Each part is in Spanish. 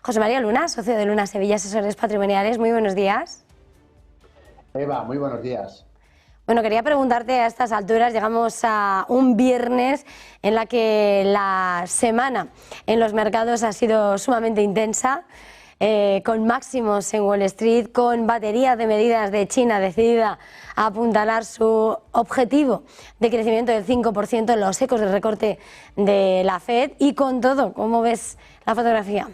José María Luna, socio de Luna Sevilla Asesores Patrimoniales. Muy buenos días. Eva, muy buenos días. Bueno, quería preguntarte, a estas alturas llegamos a un viernes en la que la semana en los mercados ha sido sumamente intensa, con máximos en Wall Street, con batería de medidas de China decidida a apuntalar su objetivo de crecimiento del 5% en los ecos del recorte de la Fed, y con todo, ¿cómo ves la fotografía?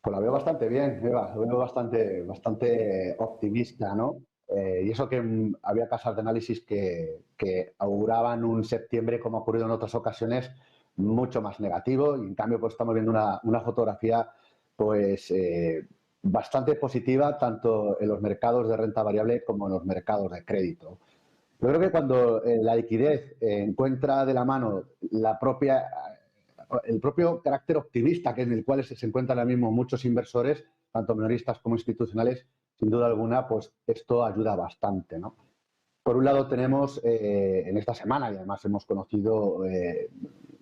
Pues la veo bastante bien, Eva, la veo bastante optimista, ¿no? Y eso que había casas de análisis que auguraban un septiembre, como ha ocurrido en otras ocasiones, mucho más negativo, y en cambio pues estamos viendo una fotografía pues bastante positiva tanto en los mercados de renta variable como en los mercados de crédito. Yo creo que cuando la liquidez encuentra de la mano el propio carácter optimista en el cual se encuentran ahora mismo muchos inversores, tanto minoristas como institucionales, sin duda alguna, pues esto ayuda bastante, ¿no? Por un lado tenemos en esta semana, y además hemos conocido el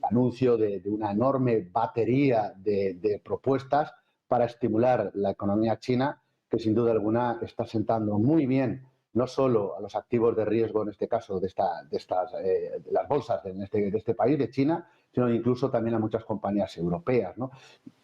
anuncio de una enorme batería de propuestas para estimular la economía china, que sin duda alguna está sentando muy bien no solo a los activos de riesgo, en este caso de las bolsas de este país, de China, sino incluso también a muchas compañías europeas, ¿no?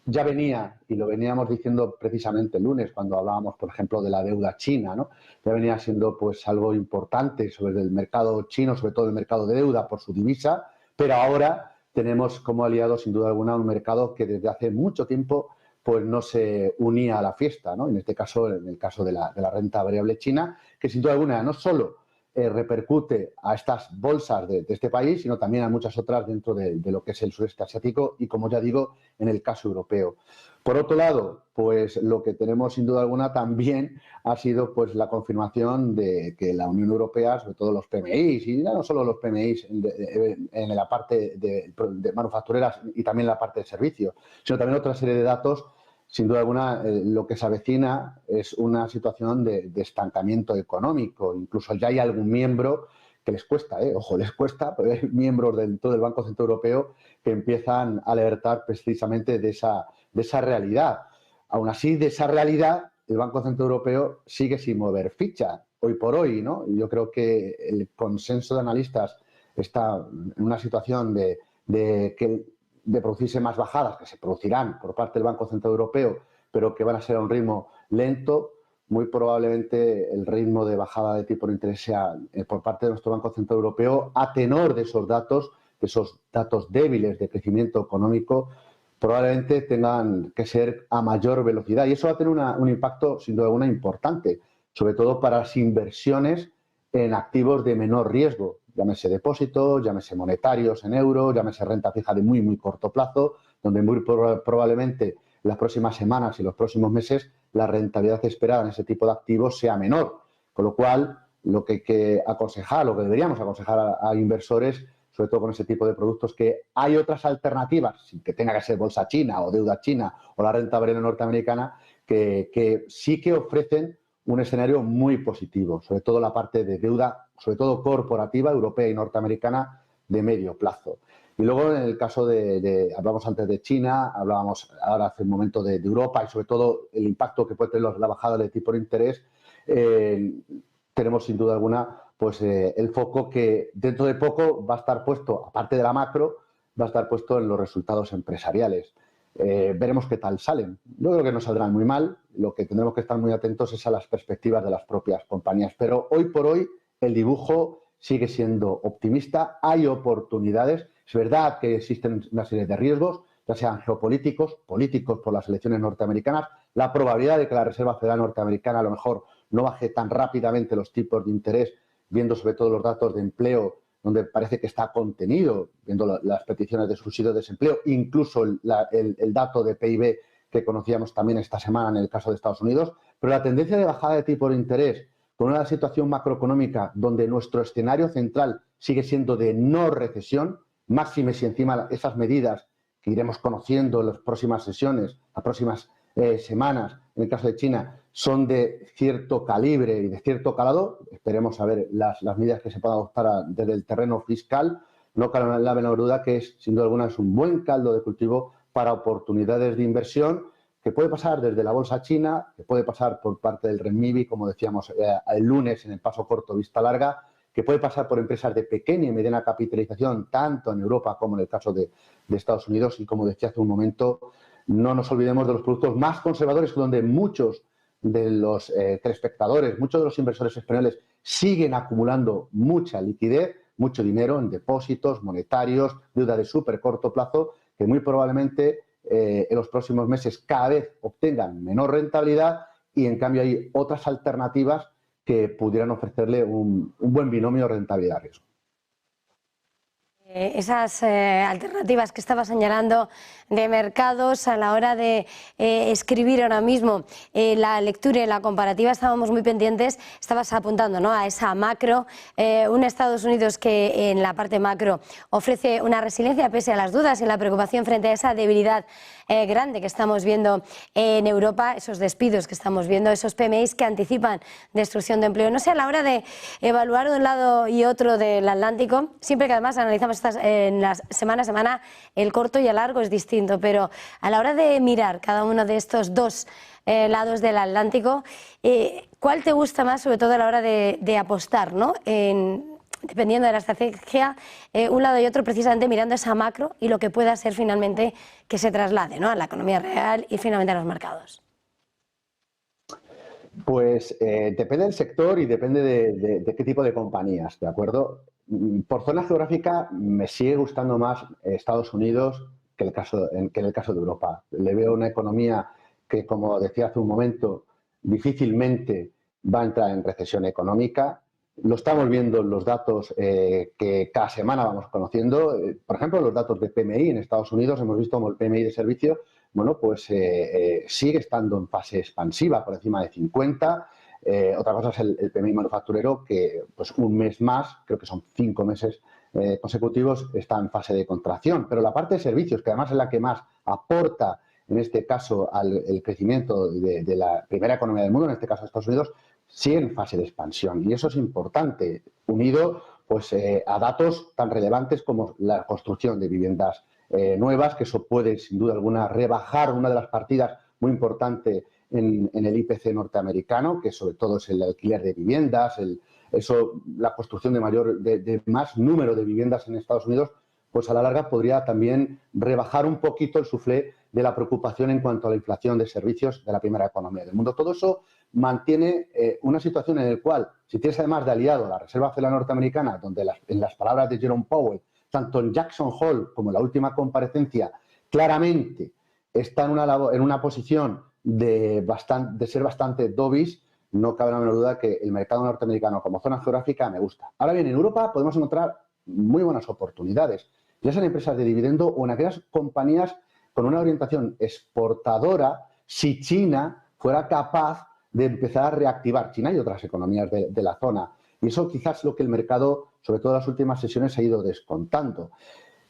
Ya venía, y lo veníamos diciendo precisamente el lunes cuando hablábamos, por ejemplo, de la deuda china, ¿no? Ya venía siendo pues algo importante sobre el mercado chino, sobre todo el mercado de deuda por su divisa, pero ahora tenemos como aliado sin duda alguna un mercado que desde hace mucho tiempo pues no se unía a la fiesta, ¿no? En este caso, en el caso de la renta variable china, que sin duda alguna no solo repercute a estas bolsas de este país, sino también a muchas otras dentro de lo que es el sureste asiático y, como ya digo, en el caso europeo. Por otro lado, pues lo que tenemos sin duda alguna también ha sido pues la confirmación de que la Unión Europea, sobre todo los PMIs, y no solo los PMIs en la parte de manufactureras y también la parte de servicios, sino también otra serie de datos. Sin duda alguna, lo que se avecina es una situación de estancamiento económico. Incluso ya hay algún miembro que les cuesta, ojo, les cuesta, pero hay miembros dentro del Banco Central Europeo que empiezan a alertar precisamente de esa realidad. Aún así, de esa realidad, el Banco Central Europeo sigue sin mover ficha, hoy por hoy, ¿no? Yo creo que el consenso de analistas está en una situación de producirse más bajadas, que se producirán por parte del Banco Central Europeo, pero que van a ser a un ritmo lento. Muy probablemente el ritmo de bajada de tipo de interés sea por parte de nuestro Banco Central Europeo, a tenor de esos datos débiles de crecimiento económico, probablemente tengan que ser a mayor velocidad. Y eso va a tener un impacto, sin duda alguna, importante, sobre todo para las inversiones en activos de menor riesgo, llámese depósitos, llámese monetarios en euros, llámese renta fija de muy, muy corto plazo, donde muy probablemente en las próximas semanas y los próximos meses la rentabilidad esperada en ese tipo de activos sea menor. Con lo cual, lo que hay que aconsejar, lo que deberíamos aconsejar a inversores, sobre todo con ese tipo de productos, que hay otras alternativas, sin que tenga que ser bolsa china o deuda china o la renta variable norteamericana, que sí que ofrecen un escenario muy positivo, sobre todo la parte de deuda, sobre todo corporativa, europea y norteamericana, de medio plazo. Y luego en el caso hablamos antes de China, hablábamos ahora hace un momento de Europa y sobre todo el impacto que puede tener la bajada del tipo de interés, tenemos sin duda alguna pues el foco que dentro de poco va a estar puesto, aparte de la macro, va a estar puesto en los resultados empresariales. Veremos qué tal salen. Yo creo que no saldrán muy mal. Lo que tendremos que estar muy atentos es a las perspectivas de las propias compañías. Pero hoy por hoy el dibujo sigue siendo optimista. Hay oportunidades. Es verdad que existen una serie de riesgos, ya sean geopolíticos, políticos por las elecciones norteamericanas, la probabilidad de que la Reserva Federal norteamericana a lo mejor no baje tan rápidamente los tipos de interés, viendo sobre todo los datos de empleo, donde parece que está contenido, viendo las peticiones de subsidio de desempleo, incluso el dato de PIB que conocíamos también esta semana en el caso de Estados Unidos. Pero la tendencia de bajada de tipo de interés, con una situación macroeconómica donde nuestro escenario central sigue siendo de no recesión, máxime si encima esas medidas que iremos conociendo en las próximas sesiones, las próximas semanas, en el caso de China, son de cierto calibre y de cierto calado. Esperemos a ver las medidas que se puedan adoptar desde el terreno fiscal. No cabe la menor duda que sin duda alguna es un buen caldo de cultivo para oportunidades de inversión, que puede pasar desde la bolsa china, que puede pasar por parte del renminbi, como decíamos el lunes en el paso corto vista larga, que puede pasar por empresas de pequeña y mediana capitalización, tanto en Europa como en el caso de Estados Unidos. Y como decía hace un momento, no nos olvidemos de los productos más conservadores, donde muchos de los telespectadores, muchos de los inversores españoles siguen acumulando mucha liquidez, mucho dinero en depósitos monetarios, deuda de súper corto plazo, que muy probablemente en los próximos meses cada vez obtengan menor rentabilidad, y en cambio hay otras alternativas que pudieran ofrecerle un buen binomio rentabilidad-riesgo. Esas alternativas que estaba señalando de mercados a la hora de escribir ahora mismo la lectura y la comparativa, estábamos muy pendientes, estabas apuntando, ¿no?, a esa macro, un Estados Unidos que en la parte macro ofrece una resiliencia pese a las dudas y la preocupación frente a esa debilidad grande que estamos viendo en Europa, esos despidos que estamos viendo, esos PMIs que anticipan destrucción de empleo. No sé, a la hora de evaluar de un lado y otro del Atlántico, siempre que además analizamos en la semana a semana, el corto y el largo es distinto, pero a la hora de mirar cada uno de estos dos lados del Atlántico, ¿cuál te gusta más, sobre todo a la hora de apostar, ¿no?, dependiendo de la estrategia, un lado y otro, precisamente mirando esa macro y lo que pueda ser finalmente que se traslade, ¿no?, a la economía real y finalmente a los mercados? Pues depende del sector y depende de qué tipo de compañías, ¿de acuerdo? Por zona geográfica me sigue gustando más Estados Unidos que en el caso de Europa. Le veo una economía que, como decía hace un momento, difícilmente va a entrar en recesión económica. Lo estamos viendo en los datos que cada semana vamos conociendo. Por ejemplo, los datos de PMI en Estados Unidos, hemos visto como el PMI de servicio, bueno, pues sigue estando en fase expansiva, por encima de 50. Otra cosa es el PMI manufacturero, que pues un mes más, creo que son 5 meses consecutivos, está en fase de contracción. Pero la parte de servicios, que además es la que más aporta, en este caso, al crecimiento de la primera economía del mundo, en este caso Estados Unidos, sigue en fase de expansión. Y eso es importante, unido pues, a datos tan relevantes como la construcción de viviendas nuevas, que eso puede, sin duda alguna, rebajar una de las partidas muy importantes en el IPC norteamericano, que sobre todo es el alquiler de viviendas, la construcción de más número de viviendas en Estados Unidos, pues a la larga podría también rebajar un poquito el suflé de la preocupación en cuanto a la inflación de servicios de la primera economía del mundo. Todo eso mantiene una situación en la cual, si tienes además de aliado la Reserva Federal norteamericana, donde en las palabras de Jerome Powell, tanto en Jackson Hole como en la última comparecencia, claramente está en una posición de ser bastante dovish, no cabe la menor duda que el mercado norteamericano como zona geográfica me gusta. Ahora bien, en Europa podemos encontrar muy buenas oportunidades, ya sean empresas de dividendo o en aquellas compañías con una orientación exportadora, si China fuera capaz de empezar a reactivar. China y otras economías de la zona. Y eso quizás es lo que el mercado, sobre todo en las últimas sesiones, ha ido descontando.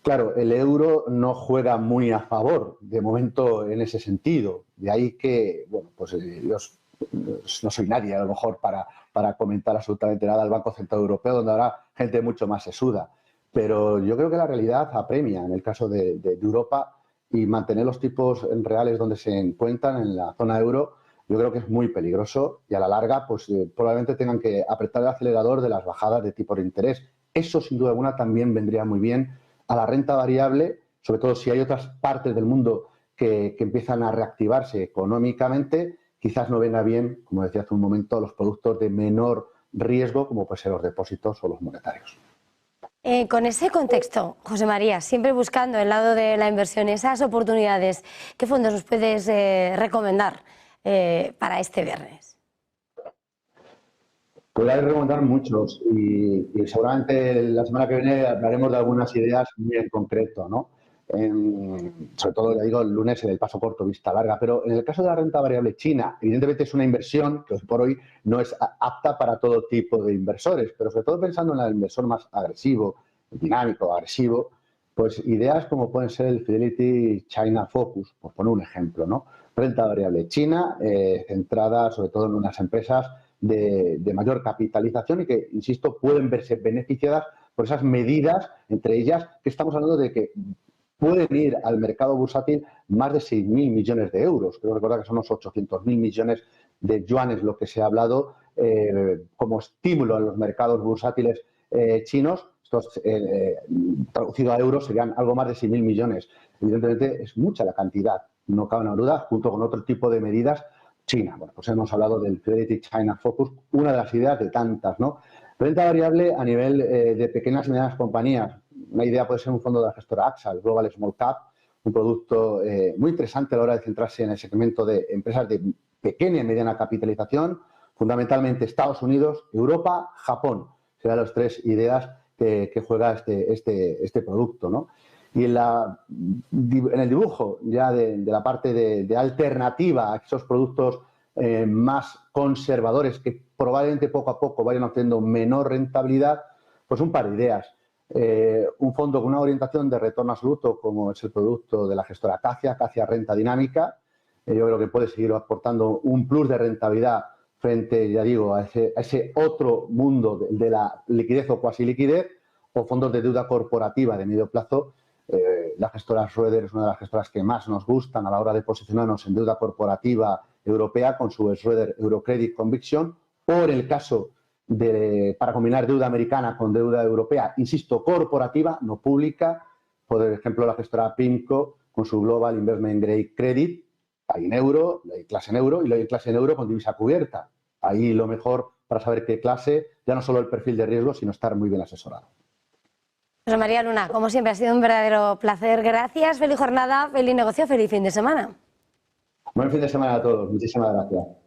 Claro, el euro no juega muy a favor, de momento, en ese sentido. De ahí que, bueno, pues yo no soy nadie, a lo mejor, para comentar absolutamente nada al Banco Central Europeo, donde habrá gente mucho más sesuda. Pero yo creo que la realidad apremia en el caso de Europa, y mantener los tipos reales donde se encuentran, en la zona euro, yo creo que es muy peligroso, y a la larga pues probablemente tengan que apretar el acelerador de las bajadas de tipos de interés. Eso, sin duda alguna, también vendría muy bien a la renta variable, sobre todo si hay otras partes del mundo que empiezan a reactivarse económicamente. Quizás no venga bien, como decía hace un momento, los productos de menor riesgo, como pueden ser los depósitos o los monetarios. Con ese contexto, José María, siempre buscando el lado de la inversión, esas oportunidades, ¿qué fondos nos puedes recomendar para este viernes? Podría recomendar muchos y seguramente la semana que viene hablaremos de algunas ideas muy en concreto, ¿no? Sobre todo, ya digo, el lunes en el paso corto, vista larga. Pero en el caso de la renta variable china, evidentemente es una inversión que hoy por hoy no es apta para todo tipo de inversores, pero sobre todo pensando en el inversor más agresivo, dinámico, agresivo, pues ideas como pueden ser el Fidelity China Focus, por poner un ejemplo, ¿no? Renta variable china, centrada sobre todo en unas empresas de mayor capitalización y que, insisto, pueden verse beneficiadas por esas medidas, entre ellas que estamos hablando de que pueden ir al mercado bursátil más de 6.000 millones de euros. Creo recordar que son unos 800.000 millones de yuanes lo que se ha hablado como estímulo a los mercados bursátiles chinos. Estos, traducido a euros, serían algo más de 6.000 millones. Evidentemente, es mucha la cantidad, no cabe una duda, junto con otro tipo de medidas. China, bueno, pues hemos hablado del Fidelity China Focus, una de las ideas de tantas, ¿no? Renta variable a nivel de pequeñas y medianas compañías. Una idea puede ser un fondo de la gestora AXA, el Global Small Cap, un producto muy interesante a la hora de centrarse en el segmento de empresas de pequeña y mediana capitalización, fundamentalmente Estados Unidos, Europa, Japón. Serán las tres ideas que juega este producto, ¿no? Y en el dibujo ya de la parte de alternativa a esos productos más conservadores que probablemente poco a poco vayan obteniendo menor rentabilidad, pues un par de ideas. Un fondo con una orientación de retorno absoluto como es el producto de la gestora Cacia Renta Dinámica. Yo creo que puede seguir aportando un plus de rentabilidad frente, ya digo, a ese otro mundo de la liquidez o cuasi liquidez, o fondos de deuda corporativa de medio plazo. La gestora Schroeder es una de las gestoras que más nos gustan a la hora de posicionarnos en deuda corporativa europea con su Schroeder Eurocredit Conviction, o en el caso para combinar deuda americana con deuda europea, insisto, corporativa, no pública, por ejemplo, la gestora PIMCO con su Global Investment Grade Credit, hay en euro, hay clase en euro y hay clase en euro con divisa cubierta. Ahí lo mejor para saber qué clase, ya no solo el perfil de riesgo, sino estar muy bien asesorado. José María Luna, como siempre, ha sido un verdadero placer. Gracias, feliz jornada, feliz negocio, feliz fin de semana. Buen fin de semana a todos. Muchísimas gracias.